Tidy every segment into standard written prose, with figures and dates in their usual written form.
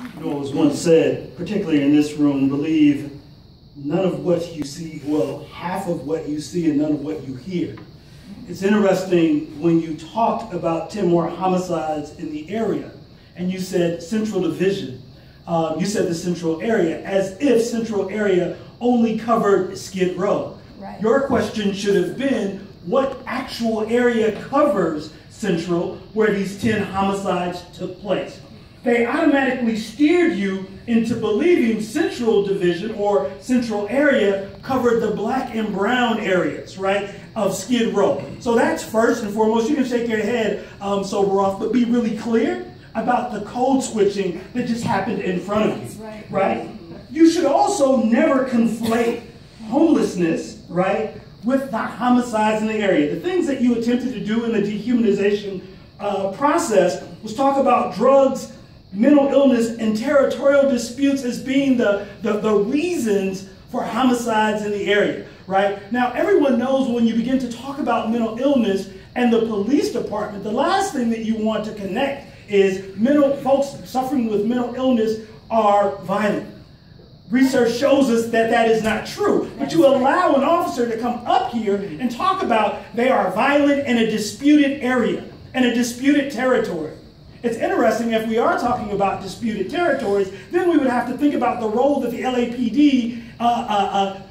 You know, it was once said, particularly in this room, believe none of what you see, well, half of what you see and none of what you hear. It's interesting when you talked about 10 more homicides in the area, and you said central division. You said the central area, as if central area only covered Skid Row. Right. Your question should have been, what actual area covers Central where these 10 homicides took place? They automatically steered you into believing Central Division or Central Area covered the black and brown areas, right, of Skid Row. So that's first and foremost. You can shake your head, sober off, but be really clear about the code switching that just happened in front of you, right? You should also never conflate homelessness, right, with the homicides in the area. The things that you attempted to do in the dehumanization process was talk about drugs, mental illness, and territorial disputes as being the reasons for homicides in the area, right? Now, everyone knows when you begin to talk about mental illness and the police department, the last thing that you want to connect is folks suffering with mental illness are violent. Research shows us that that is not true. But you allow an officer to come up here and talk about they are violent in a disputed area, in a disputed territory. It's interesting, if we are talking about disputed territories, then we would have to think about the role that the LAPD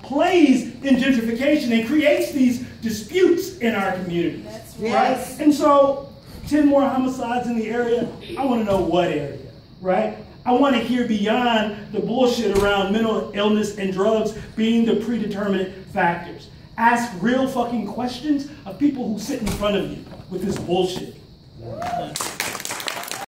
plays in gentrification and creates these disputes in our communities. That's right. right. And so, 10 more homicides in the area, I want to know what area, right? I want to hear beyond the bullshit around mental illness and drugs being the predeterminate factors. Ask real fucking questions of people who sit in front of you with this bullshit.